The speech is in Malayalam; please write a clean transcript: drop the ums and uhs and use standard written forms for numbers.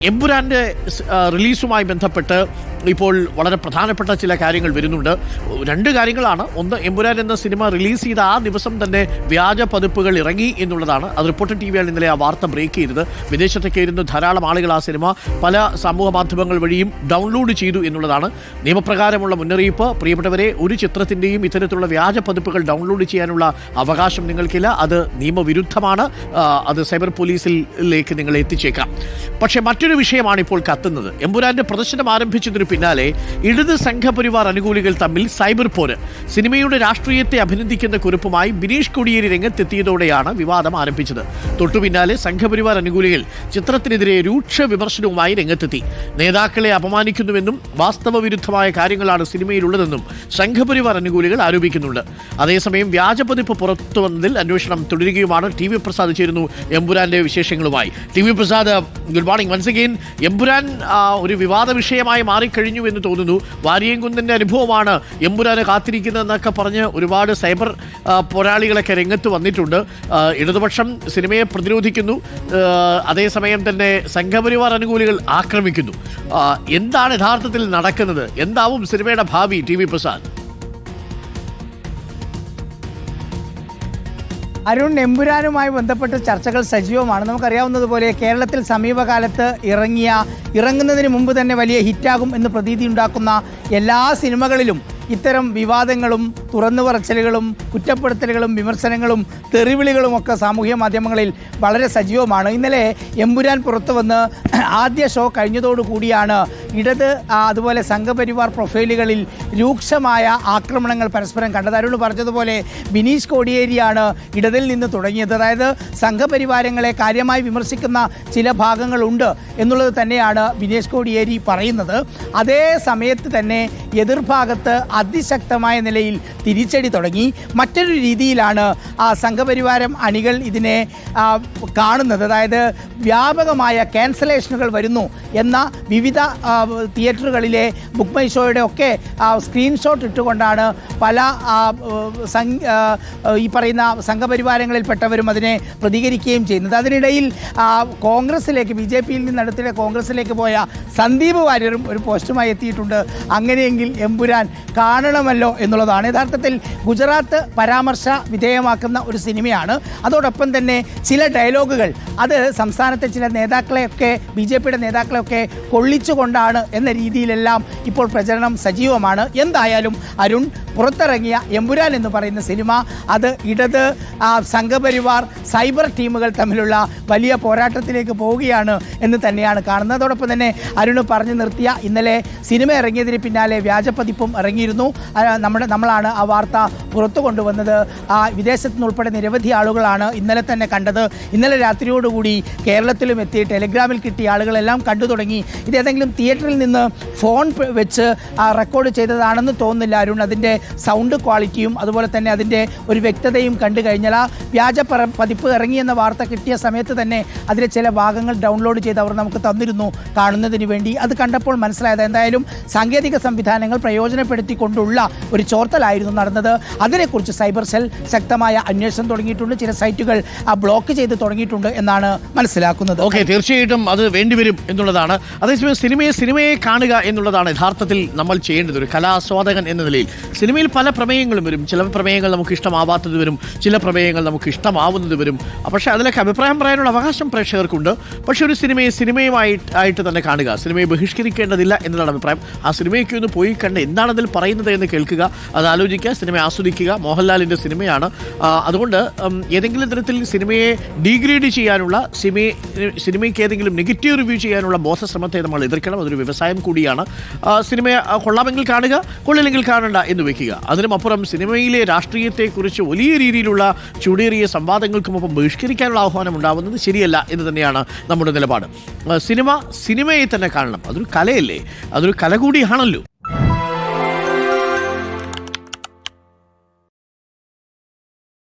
എമ്പുരാൻ്റെ റിലീസുമായി ബന്ധപ്പെട്ട് ഇപ്പോൾ വളരെ പ്രധാനപ്പെട്ട ചില കാര്യങ്ങൾ വരുന്നുണ്ട്. രണ്ട് കാര്യങ്ങളാണ്. ഒന്ന്, എമ്പുരാൻ എന്ന സിനിമ റിലീസ് ചെയ്ത ആ ദിവസം തന്നെ വ്യാജ പതിപ്പുകൾ ഇറങ്ങി എന്നുള്ളതാണ്. അത് റിപ്പോർട്ടർ ടിവിയാണ് ഇന്നലെ ആ വാർത്ത ബ്രേക്ക് ചെയ്തത്. വിദേശത്തൊക്കെ ഇരുന്ന് ധാരാളം ആളുകൾ ആ സിനിമ പല സമൂഹ മാധ്യമങ്ങൾ വഴിയും ഡൗൺലോഡ് ചെയ്തു എന്നുള്ളതാണ്. നിയമപ്രകാരമുള്ള മുന്നറിയിപ്പ്, പ്രിയപ്പെട്ടവരെ, ഒരു ചിത്രത്തിൻ്റെയും ഇത്തരത്തിലുള്ള വ്യാജ പതിപ്പുകൾ ഡൗൺലോഡ് ചെയ്യാനുള്ള അവകാശം നിങ്ങൾക്കില്ല. അത് നിയമവിരുദ്ധമാണ്. അത് സൈബർ പോലീസിലേക്ക് നിങ്ങളെ എത്തിച്ചേക്കാം. പക്ഷേ മറ്റൊരു വിഷയമാണ് ഇപ്പോൾ കത്തുന്നത്. എമ്പുരാന്റെ പ്രദർശനം ആരംഭിച്ചതിനു പിന്നാലെ ഇടത് സംഘപരിവാർ അനുകൂലികൾ തമ്മിൽ സൈബർ പോര്. സിനിമയുടെ രാഷ്ട്രീയത്തെ അഭിനന്ദിക്കുന്ന കുറിപ്പുമായി ബിനീഷ് കോടിയേരി രംഗത്തെത്തിയതോടെയാണ് വിവാദം ആരംഭിച്ചത്. തൊട്ടുപിന്നാലെ സംഘപരിവാർ അനുകൂലികൾ ചിത്രത്തിനെതിരെ രൂക്ഷ വിമർശനവുമായി രംഗത്തെത്തി. നേതാക്കളെ അപമാനിക്കുന്നുവെന്നും വാസ്തവ വിരുദ്ധമായ കാര്യങ്ങളാണ് സിനിമയിലുള്ളതെന്നും സംഘപരിവാർ അനുകൂലികൾ ആരോപിക്കുന്നുണ്ട്. അതേസമയം വ്യാജപതിപ്പ് പുറത്തു വന്നതിൽ അന്വേഷണം തുടരുകയുമാണ്. ടി വി പ്രസാദ് ചേരുന്നു എമ്പുരാന്റെ വിശേഷങ്ങളുമായി. T V Prasad, good morning once again. Empuraan ഒരു വിവാദ വിഷയമായി മാറിക്കഴിഞ്ഞു എന്ന് തോന്നുന്നു. വാരിയംകുന്നിൻ്റെ അനുഭവമാണ് എമ്പുരാന് കാത്തിരിക്കുന്നതെന്നൊക്കെ പറഞ്ഞ് ഒരുപാട് സൈബർ പോരാളികളൊക്കെ രംഗത്ത് വന്നിട്ടുണ്ട്. ഇടതുപക്ഷം സിനിമയെ പ്രതിരോധിക്കുന്നു, അതേസമയം തന്നെ സംഘപരിവാർ അനുകൂലികൾ ആക്രമിക്കുന്നു. എന്താണ് യഥാർത്ഥത്തിൽ നടക്കുന്നത്? എന്താവും സിനിമയുടെ ഭാവി, ടി വി പ്രസാദ്? അരുൺ, എമ്പുരാനുമായി ബന്ധപ്പെട്ട് ചർച്ചകൾ സജീവമാണ്. നമുക്കറിയാവുന്നതുപോലെ കേരളത്തിൽ സമീപകാലത്ത് ഇറങ്ങുന്നതിന് മുമ്പ് തന്നെ വലിയ ഹിറ്റാകും എന്ന് പ്രതീതി ഉണ്ടാക്കുന്ന എല്ലാ സിനിമകളിലും ഇത്തരം വിവാദങ്ങളും തുറന്നു പറച്ചിലുകളും കുറ്റപ്പെടുത്തലുകളും വിമർശനങ്ങളും തെറിവിളികളും ഒക്കെ സാമൂഹ്യ മാധ്യമങ്ങളിൽ വളരെ സജീവമാണ്. ഇന്നലെ എമ്പുരാൻ പുറത്തു വന്ന് ആദ്യ ഷോ കഴിഞ്ഞതോടുകൂടിയാണ് ഇടത് അതുപോലെ സംഘപരിവാർ പ്രൊഫൈലുകളിൽ രൂക്ഷമായ ആക്രമണങ്ങൾ പരസ്പരം കണ്ടത്. അരുൺ പറഞ്ഞതുപോലെ ബിനീഷ് കോടിയേരിയാണ് ഇടതിൽ നിന്ന് തുടങ്ങിയത്. അതായത് സംഘപരിവാരങ്ങളെ കാര്യമായി വിമർശിക്കുന്ന ചില ഭാഗങ്ങളുണ്ട് എന്നുള്ളത് തന്നെയാണ് ബിനീഷ് കോടിയേരി പറയുന്നത്. അതേ സമയത്ത് തന്നെ എതിർഭാഗത്ത് അതിശക്തമായ നിലയിൽ തിരിച്ചടി തുടങ്ങി. മറ്റൊരു രീതിയിലാണ് സംഘപരിവാരം അണികൾ ഇതിനെ കാണുന്നത്. അതായത് വ്യാപകമായ ക്യാൻസലേഷനുകൾ വരുന്നു എന്ന വിവിധ തിയേറ്ററുകളിലെ ബുക്ക് മൈ ഷോയുടെ ഒക്കെ സ്ക്രീൻഷോട്ട് ഇട്ടുകൊണ്ടാണ് പല ഈ പറയുന്ന സംഘപരിവാരങ്ങളിൽപ്പെട്ടവരും അതിനെ പ്രതികരിക്കുകയും ചെയ്യുന്നത്. അതിനിടയിൽ കോൺഗ്രസിലേക്ക്, BJP-യിൽ നിന്ന് അടുത്തിടെ കോൺഗ്രസിലേക്ക് പോയ സന്ദീപ് വാര്യരും ഒരു പോസ്റ്റുമായി എത്തിയിട്ടുണ്ട്. അങ്ങനെയെങ്കിൽ എമ്പുരാൻ കാണണമല്ലോ എന്നുള്ളതാണ്. യഥാർത്ഥത്തിൽ ഗുജറാത്ത് പരാമർശ വിധേയമാക്കുന്ന ഒരു സിനിമയാണ്. അതോടൊപ്പം തന്നെ ചില ഡയലോഗുകൾ അത് സംസ്ഥാനത്തെ ചില നേതാക്കളെയൊക്കെ, BJP-യുടെ നേതാക്കളെയൊക്കെ കൊള്ളിച്ചുകൊണ്ടാണ് എന്ന രീതിയിലെല്ലാം ഇപ്പോൾ പ്രചരണം സജീവമാണ്. എന്തായാലും അരുൺ, പുറത്തിറങ്ങിയ എമ്പുരാൻ എന്ന് പറയുന്ന സിനിമ അത് ഇടത് സംഘപരിവാർ സൈബർ ടീമുകൾ തമ്മിലുള്ള വലിയ പോരാട്ടത്തിലേക്ക് പോവുകയാണ് എന്ന് തന്നെയാണ് കാണുന്നത്. അതോടൊപ്പം തന്നെ അരുൺ പറഞ്ഞു നിർത്തിയ ഇന്നലെ സിനിമ ഇറങ്ങിയതിന് പിന്നാലെ വ്യാജപ്പതിപ്പും ഇറങ്ങിയിരുന്നു. നമ്മളാണ് ആ വാർത്ത പുറത്തു കൊണ്ടുവന്നത്. വിദേശത്തു നിന്നുൾപ്പെടെ നിരവധി ആളുകളാണ് ഇന്നലെ തന്നെ കണ്ടത്. ഇന്നലെ രാത്രിയോടുകൂടി കേരളത്തിലും എത്തി ടെലിഗ്രാമിൽ കിട്ടിയ ആളുകളെല്ലാം കണ്ടു തുടങ്ങി. ഇത് ഏതെങ്കിലും തിയേറ്ററിൽ നിന്ന് ഫോൺ വെച്ച് റെക്കോർഡ് ചെയ്തതാണെന്ന് തോന്നുന്നില്ല അരുൺ. അതിൻ്റെ സൗണ്ട് ക്വാളിറ്റിയും അതുപോലെ തന്നെ അതിൻ്റെ ഒരു വ്യക്തതയും കണ്ടു കഴിഞ്ഞാൽ ആ വ്യാജ പതിപ്പ് ഇറങ്ങിയെന്ന വാർത്ത കിട്ടിയ സമയത്ത് തന്നെ അതിലെ ചില ഭാഗങ്ങൾ ഡൗൺലോഡ് ചെയ്ത് അവർ നമുക്ക് തന്നിരുന്നു കാണുന്നതിന് വേണ്ടി. അത് കണ്ടപ്പോൾ മനസ്സിലായത് എന്തായാലും സാങ്കേതിക സംവിധാനങ്ങൾ പ്രയോജനപ്പെടുത്തിക്കൊണ്ടുള്ള ഒരു ചോർത്തലായിരുന്നു നടന്നത്. അതിനെക്കുറിച്ച് സൈബർ സെൽ ശക്തമായ അന്വേഷണം തുടങ്ങിയിട്ടുണ്ട്. ചില സൈറ്റുകൾ ബ്ലോക്ക് ചെയ്ത് തുടങ്ങിയിട്ടുണ്ട് എന്നാണ് മനസ്സിലാക്കുന്നത്. ഓക്കെ, തീർച്ചയായിട്ടും അത് വേണ്ടിവരും എന്നുള്ളതാണ്. അതേസമയം സിനിമയെ കാണുക എന്നുള്ളതാണ് യഥാർത്ഥത്തിൽ നമ്മൾ ചെയ്യേണ്ടത്. ഒരു കലാസ്വാദകൻ എന്ന നിലയിൽ സിനിമയിൽ പല പ്രമേയങ്ങളും വരും. ചില പ്രമേയങ്ങൾ നമുക്ക് ഇഷ്ടമാവാത്തത് വരും, ചില പ്രമേയങ്ങൾ നമുക്ക് ഇഷ്ടമാവുന്നത് വരും. പക്ഷേ അതിലൊക്കെ അഭിപ്രായം പറയാനുള്ള അവകാശം പ്രേക്ഷകർക്കുണ്ട്. പക്ഷേ ഒരു സിനിമയുമായിട്ട് തന്നെ കാണുക. സിനിമയെ ബഹിഷ്കരിക്കേണ്ടതില്ല എന്നതാണ് അഭിപ്രായം. ആ സിനിമയ്ക്ക് ഒന്ന് പോയി കണ്ട് എന്താണ് അതിൽ പറയുന്നത് എന്ന് കേൾക്കുക, അത് ആലോചിക്കുക, സിനിമ ആസ്വദിക്കുക. മോഹൻലാലിൻ്റെ സിനിമയാണ്. അതുകൊണ്ട് ഏതെങ്കിലും തരത്തിൽ സിനിമയെ ഡീഗ്രേഡ് ചെയ്യാനുള്ള, സിനിമയ്ക്ക് ഏതെങ്കിലും നെഗറ്റീവ് റിവ്യൂ ചെയ്യാനുള്ള ബോധശ്രമത്തെ നമ്മൾ എതിർക്കണം. അതൊരു വ്യവസായം കൂടിയാണ്. സിനിമയെ കൊള്ളാമെങ്കിൽ കാണുക, കൊള്ളില്ലെങ്കിൽ കാണണ്ട എന്ന് വയ്ക്കുക. അതിനുമപ്പുറം സിനിമയിലെ രാഷ്ട്രീയത്തെക്കുറിച്ച് വലിയ രീതിയിലുള്ള ചൂടേറിയ സംവാദങ്ങൾക്കുമൊപ്പം ബഹിഷ്കരിക്കാനുള്ള ആഹ്വാനം ഉണ്ടാവുന്നത് ശരിയല്ല എന്ന് തന്നെയാണ് നമ്മുടെ നിലപാട്. സിനിമയെ തന്നെ കാണണം. അതൊരു കലയല്ലേ, അതൊരു കല കൂടിയാണല്ലോ.